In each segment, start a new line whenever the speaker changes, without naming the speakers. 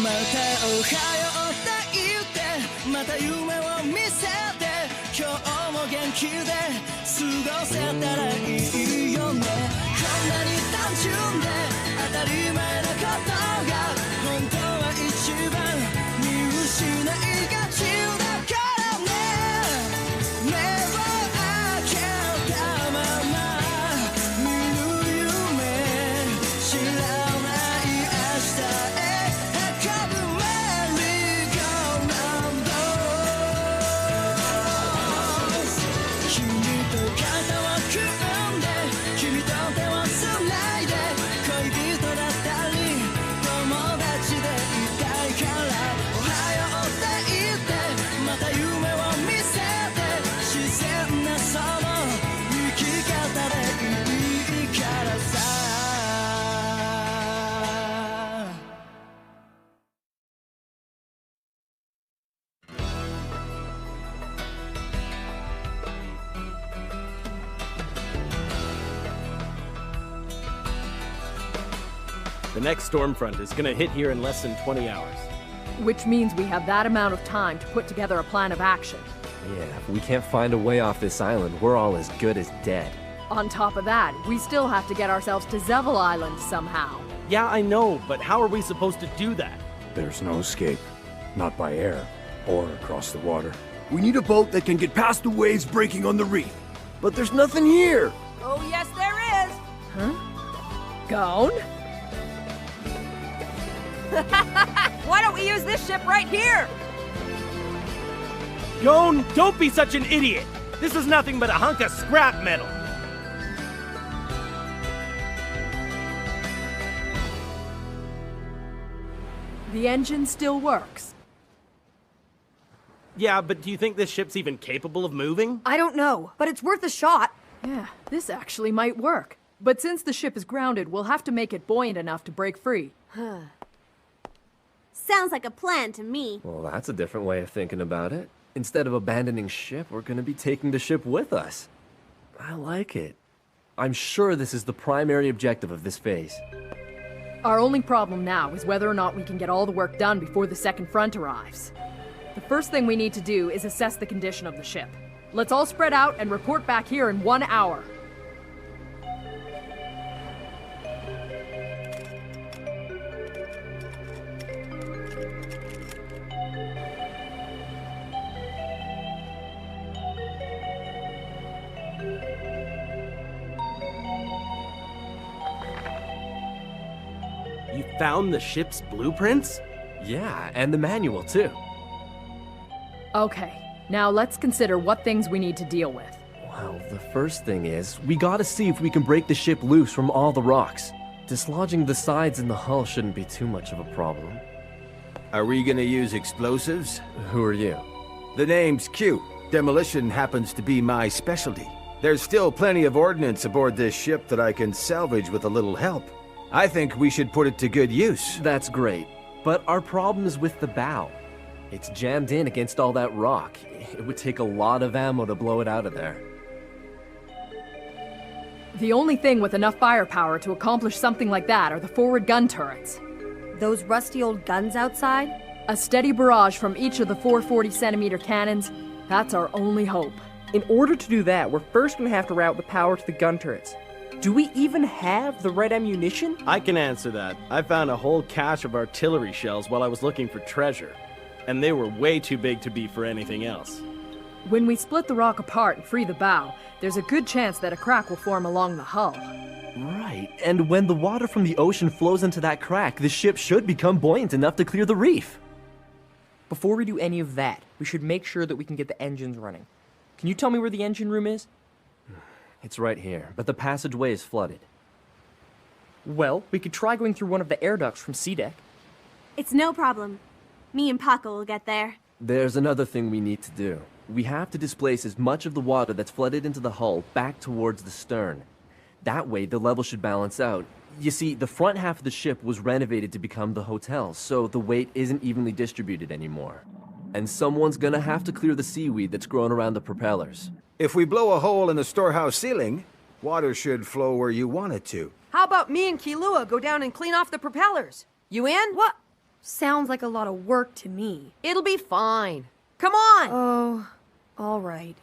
おはようって言ってまた夢を見せて今日も元気で過ごせたらいいよねこんなに単純で当たり前なことが本当は一番見失いがちだからね目を開けたまま見る夢知らない明日へ運ぶメリーゴーラウンド君と肩を組んで君と手をつないで恋人だったり友達でいたいからおはようって言ってまた夢を見せて自然なその生き方でいいからさ
The next storm front is gonna hit here in less than 20 hours.
Which means we have that amount of time to put together a plan of action.
Yeah, if we can't find a way off this island, we're all as good as dead.
On top of that, we still have to get ourselves to Zevel Island somehow.
Yeah, I know, but how are we supposed to do that?
There's no escape. Not by air or across the water. We need a boat that can get past the waves breaking on the reef. But there's nothing here!
Oh, yes, there is!
Huh? Gone?
Why don't we use this ship right here?
Gon, don't be such an idiot! This is nothing but a hunk of scrap metal!
The engine still works.
Yeah, but do you think this ship's even capable of moving?
I don't know, but it's worth a shot.
Yeah, this actually might work. But since the ship is grounded, we'll have to make it buoyant enough to break free.
Sounds like a plan to me.
Well, that's a different way of thinking about it. Instead of abandoning ship, we're gonna be taking the ship with us. I like it. I'm sure this is the primary objective of this phase.
Our only problem now is whether or not we can get all the work done before the second front arrives. The first thing we need to do is assess the condition of the ship. Let's all spread out and report back here in 1 hour.
You found the ship's blueprints?
Yeah, and the manual too.
Okay, now let's consider what things we need to deal with.
Well, the first thing is, we gotta see if we can break the ship loose from all the rocks. Dislodging the sides and the hull shouldn't be too much of a problem.
Are we gonna use explosives?
Who are you?
The name's Q. Demolition happens to be my specialty. There's still plenty of ordnance aboard this ship that I can salvage with a little help. I think we should put it to good use.
That's great, but our problem is with the bow. It's jammed in against all that rock. It would take a lot of ammo to blow it out of there.
The only thing with enough firepower to accomplish something like that are the forward gun turrets.
Those rusty old guns outside?
A steady barrage from each of the 440-centimeter cannons, that's our only hope.
In order to do that, we're first gonna have to route the power to the gun turrets. Do we even have the right ammunition?
I can answer that. I found a whole cache of artillery shells while I was looking for treasure. And they were way too big to be for anything else.
When we split the rock apart and free the bow, there's a good chance that a crack will form along the hull.
Right, and when the water from the ocean flows into that crack, the ship should become buoyant enough to clear the reef.
Before we do any of that, we should make sure that we can get the engines running. Can you tell me where the engine room is?
It's right here, but the passageway is flooded.
Well, we could try going through one of the air ducts from sea deck.
It's no problem. Me and Paco will get there.
There's another thing we need to do. We have to displace as much of the water that's flooded into the hull back towards the stern. That way, the level should balance out. You see, the front half of the ship was renovated to become the hotel, so the weight isn't evenly distributed anymore. And someone's gonna have to clear the seaweed that's grown around the propellers.
If we blow a hole in the storehouse ceiling, water should flow where you want it to.
How about me and Kilua go down and clean off the propellers? You in? What?
Sounds like a lot of work to me.
It'll be fine. Come on!
Oh, all right.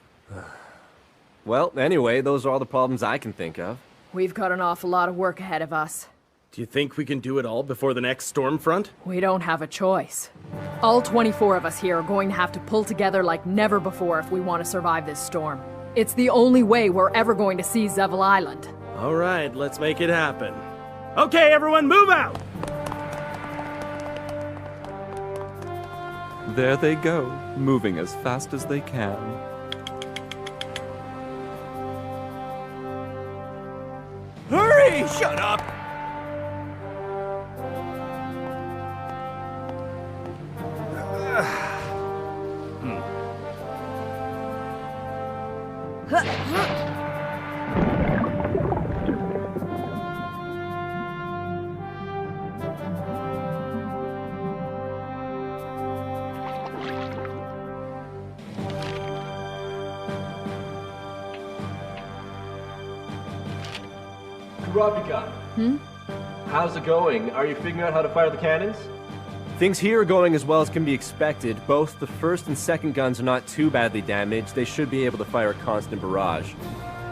Well, anyway, those are all the problems I can think of.
We've got an awful lot of work ahead of us.
Do you think we can do it all before the next storm front?
We don't have a choice. All 24 of us here are going to have to pull together like never before if we want to survive this storm. It's the only way we're ever going to see Zevil Island.
All right, let's make it happen. Okay, everyone, move out!
There they go, moving as fast as they can.
Hurry! Shut up!
Ravika. How's it going? Are you figuring out how to fire the cannons? Things here are going as well as can be expected. Both the first and second guns are not too badly damaged. They should be able to fire a constant barrage.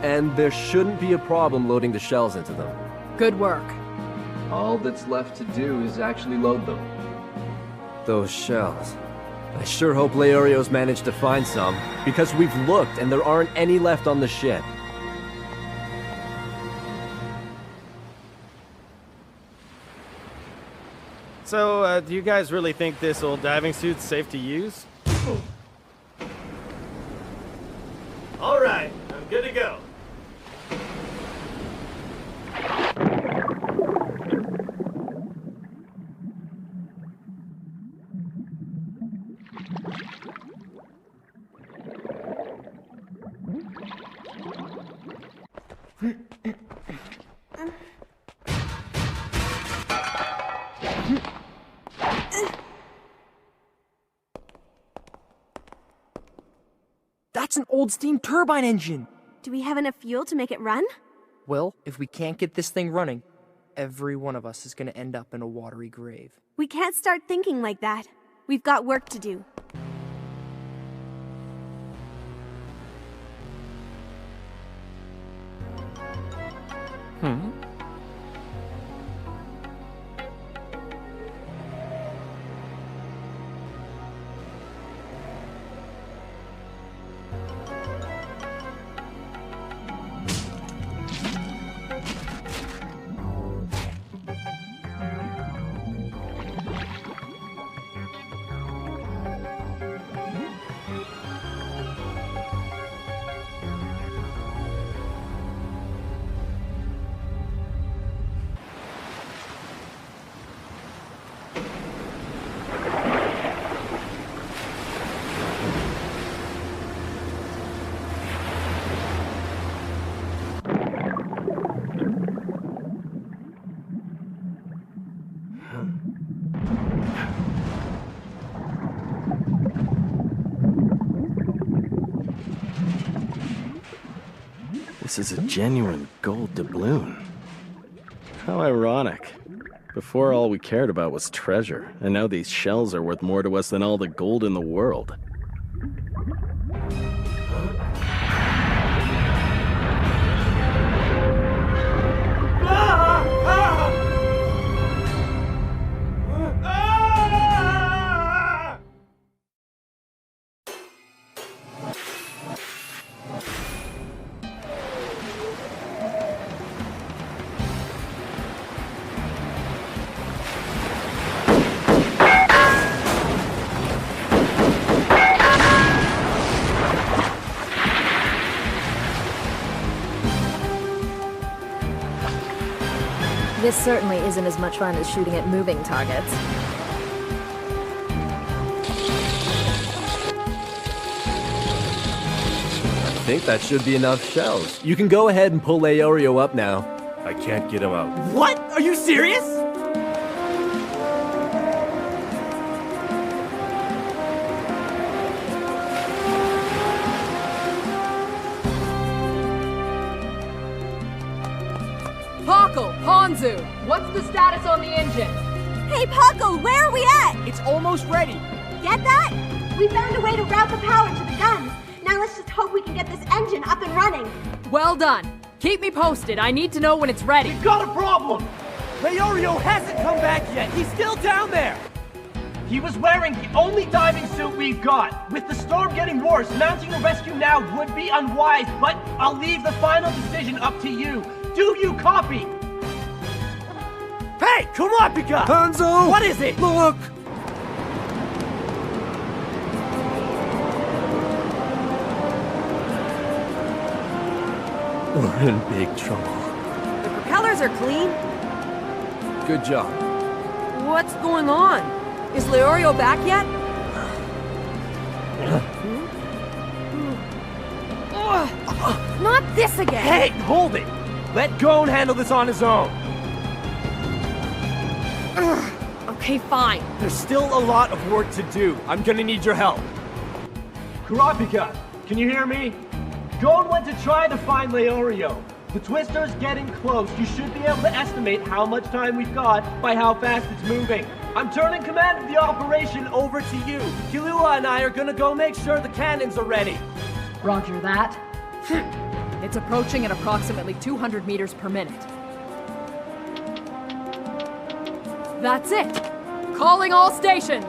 And there shouldn't be a problem loading the shells into them.
Good work.
All that's left to do is actually load them. Those shells. I sure hope Leorio's managed to find some, because we've looked and there aren't any left on the ship.
So, do you guys really think this old diving suit's safe to use? All right, I'm good to go.
That's an old steam turbine engine!
Do we have enough fuel to make it run?
Well, if we can't get this thing running, every one of us is gonna end up in a watery grave.
We can't start thinking like that. We've got work to do.
This is a genuine gold doubloon. How ironic. Before, all we cared about was treasure, and now these shells are worth more to us than all the gold in the world.
This certainly isn't as much fun as shooting at moving targets.
I think that should be enough shells. You can go ahead and pull Leorio up now.
I can't get him out.
What? Are you serious?
Paco, Ponzu, what's the status on the engine?
Hey, Puckle, where are we at?
It's almost ready.
Get that? We found a way to route the power to the guns. Now let's just hope we can get this engine up and running.
Well done. Keep me posted. I need to know when it's ready.
We've got a problem! Leorio hasn't come back yet. He's still down there. He was wearing the only diving suit we've got. With the storm getting worse, mounting a rescue now would be unwise, but I'll leave the final decision up to you. Do you copy? Hey, Kurapika!
Hanzo!
What is it?
Look!
We're in big trouble.
The propellers are clean.
Good job.
What's going on? Is Leorio back yet? Not this again!
Hey, hold it! Let Gon handle this on his own.
Okay, fine.
There's still a lot of work to do. I'm gonna need your help. Kurapika, can you hear me? Gon went to try to find Leorio. The Twister's getting close. You should be able to estimate how much time we've got by how fast it's moving. I'm turning command of the operation over to you. Killua and I are gonna go make sure the cannons are ready.
Roger that. It's approaching at approximately 200 meters per minute. That's it. Calling all stations.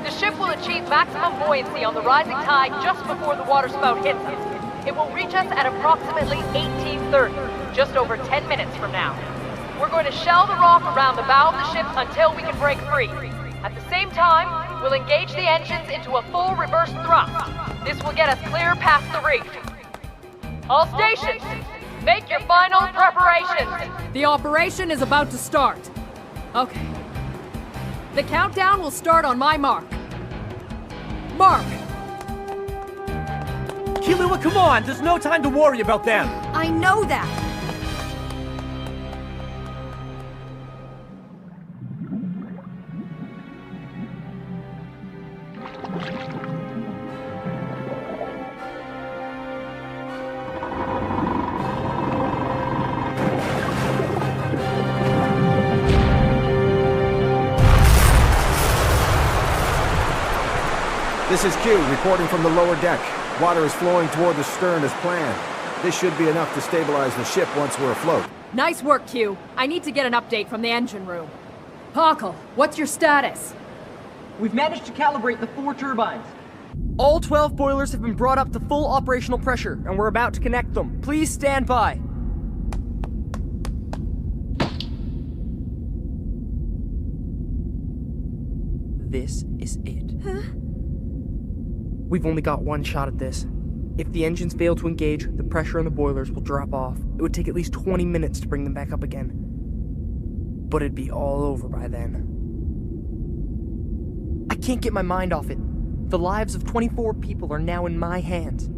The ship will achieve maximum buoyancy on the rising tide just before the waterspout hits us. It will reach us at approximately 1830, just over 10 minutes from now. We're going to shell the rock around the bow of the ship until we can break free. At the same time, we'll engage the engines into a full reverse thrust. This will get us clear past the reef. All stations, make your final preparations.
The operation is about to start. Okay. The countdown will start on my mark. Mark!
Killua, come on! There's no time to worry about them!
I know that!
This is Q, reporting from the lower deck. Water is flowing toward the stern as planned. This should be enough to stabilize the ship once we're afloat.
Nice work, Q. I need to get an update from the engine room. Pockle, what's your status?
We've managed to calibrate the 4 turbines. All 12 boilers have been brought up to full operational pressure, and we're about to connect them. Please stand by. This is it.
Huh?
We've only got one shot at this. If the engines fail to engage, the pressure in the boilers will drop off. It would take at least 20 minutes to bring them back up again. But it'd be all over by then. I can't get my mind off it. The lives of 24 people are now in my hands.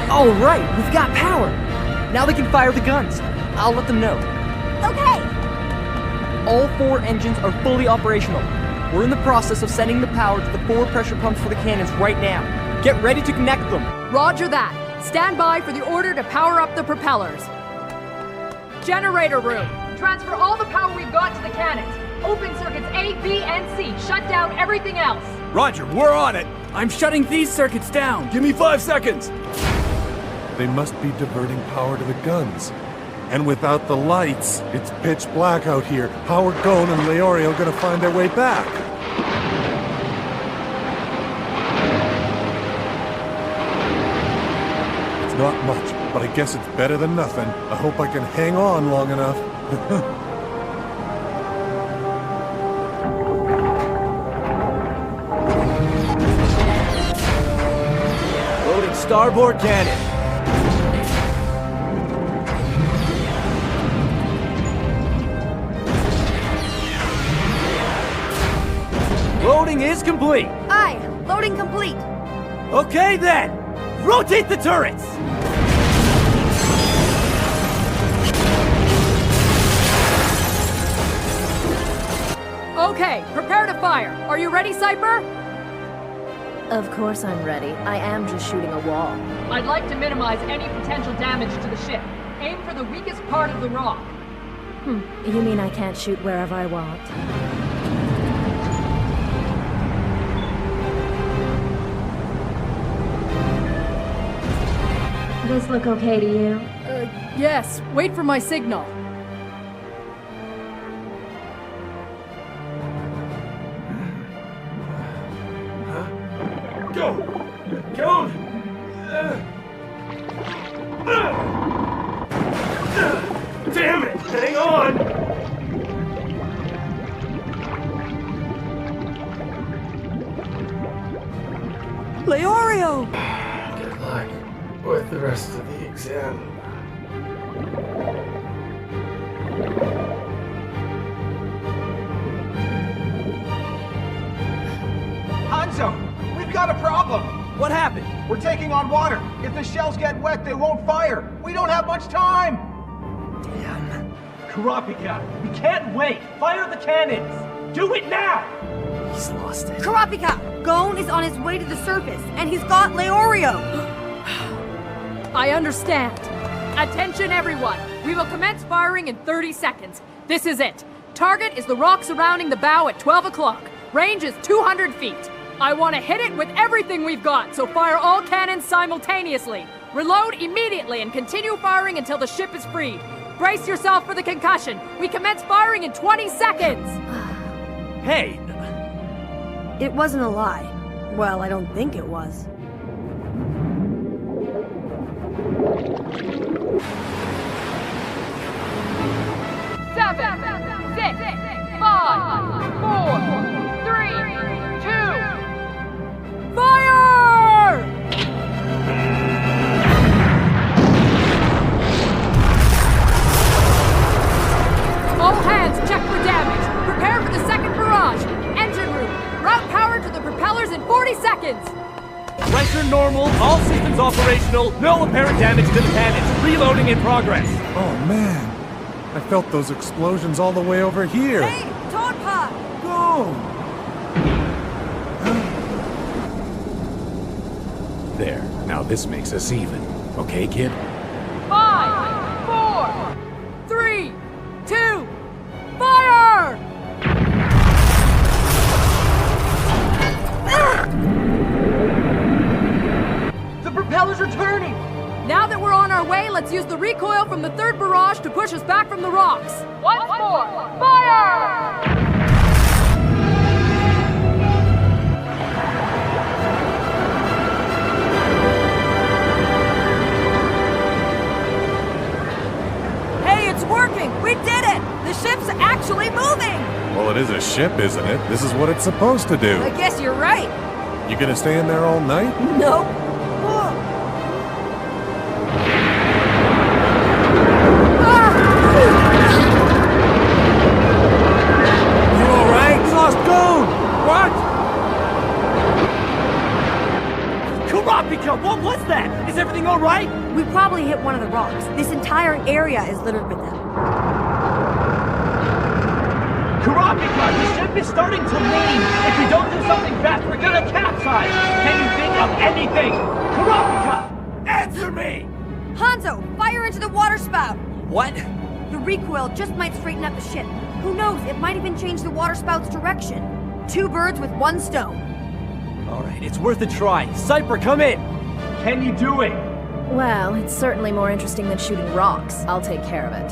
All right, we've got power. Now they can fire the guns. I'll let them know.
Okay.
All 4 engines are fully operational. We're in the process of sending the power to the 4 pressure pumps for the cannons right now. Get ready to connect them.
Roger that. Stand by for the order to power up the propellers. Generator room. Transfer all the power we've got to the cannons. Open circuits A, B, and C. Shut down everything else.
Roger, we're on it.
I'm shutting these circuits down.
Give me 5 seconds.
They must be diverting power to the guns. And without the lights, it's pitch black out here. How are Gon and Leorio gonna find their way back? It's not much, but I guess it's better than nothing. I hope I can hang on long enough.
Loading starboard cannon. Loading is complete.
Aye, loading complete.
Okay then, rotate the turrets.
Okay, prepare to fire. Are you ready, Cypher?
Of course I'm ready. I am just shooting a wall.
I'd like to minimize any potential damage to the ship. Aim for the weakest part of the rock.
You mean I can't shoot wherever I want?
This look okay to you?
Yes. Wait for my signal.
Go! Go! Damn it! Hang on!
Leorio!
Good luck with the rest of the exam.
Hanzo, we've got a problem.
What happened?
We're taking on water. If the shells get wet, they won't fire. We don't have much time.
Damn.
Kurapika, we can't wait. Fire the cannons. Do it now.
He's lost it.
Kurapika! Gon is on his way to the surface, and he's got Leorio!
I understand. Attention, everyone. We will commence firing in 30 seconds. This is it. Target is the rock surrounding the bow at 12 o'clock. Range is 200 feet. I want to hit it with everything we've got, so fire all cannons simultaneously. Reload immediately and continue firing until the ship is freed. Brace yourself for the concussion. We commence firing in 20 seconds.
Hey!
It wasn't a lie. Well, I don't think it was.
Seven, 6, 5, 4, 3, 2.
Fire! All hands, check for damage. Prepare for the second barrage. Engine room. Route power to the propellers in 40 seconds.
Pressure normal, all systems operational, no apparent damage to the cannons. Reloading in progress.
Oh man, I felt those explosions all the way over here.
Hey, Toadpa!
Go! There, now this makes us even. Okay, kid?
5, 4.
3, 2, fire!
The propellers are turning.
Now that we're on our way, let's use the recoil from the third barrage to push us back from the rocks.
Once more, fire!
Hey, it's working! We did it! The ship's actually moving!
Well, it is a ship, isn't it? This is what it's supposed to do.
I guess you're right.
You gonna stay in there all night?
Nope.
You alright? Lost Gon! What? Kurapika, what was that? Is everything alright?
We probably hit one of the rocks. This entire area is littered with them.
Kurapika, the ship is starting to lean. If we don't do something fast, we're gonna capsize. Can you think of anything? Kurapika, answer me!
Hanzo, fire into the water spout!
What?
The recoil just might straighten up the ship. Who knows, it might even change the water spout's direction. 2 birds with 1 stone.
Alright, it's worth a try. Cypher, come in!
Can you do it?
Well, it's certainly more interesting than shooting rocks. I'll take care of it.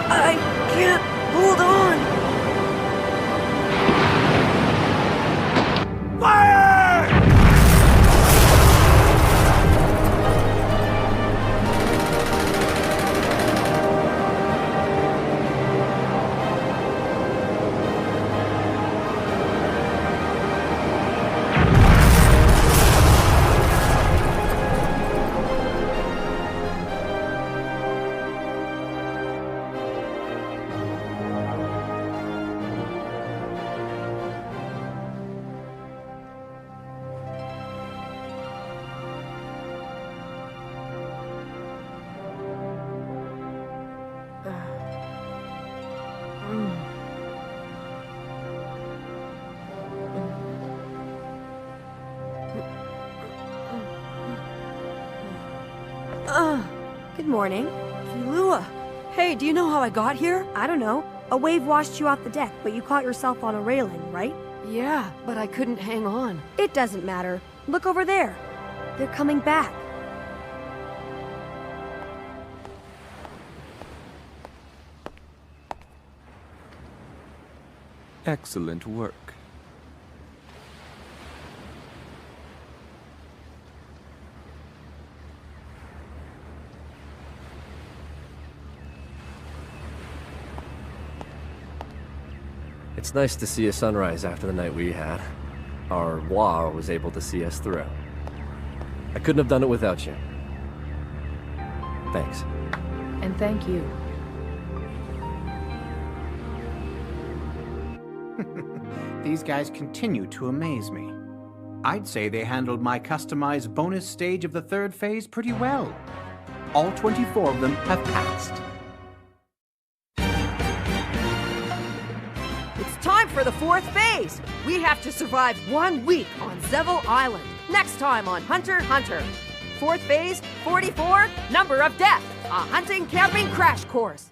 I can't hold on!
Fire!
Good morning.
Kilua. Hey, do you know how I got here?
I don't know. A wave washed you off the deck, but you caught yourself on a railing, right?
Yeah, but I couldn't hang on.
It doesn't matter. Look over there. They're coming back.
Excellent work.
It's nice to see a sunrise after the night we had. Our Wa was able to see us through. I couldn't have done it without you. Thanks.
And thank you.
These guys continue to amaze me. I'd say they handled my customized bonus stage of the third phase pretty well. All 24 of them have passed.
It's time for the fourth phase. We have to survive 1 week on Zevel Island. Next time on Hunter x Hunter. Fourth phase, 44, Number of Death. A hunting camping crash course.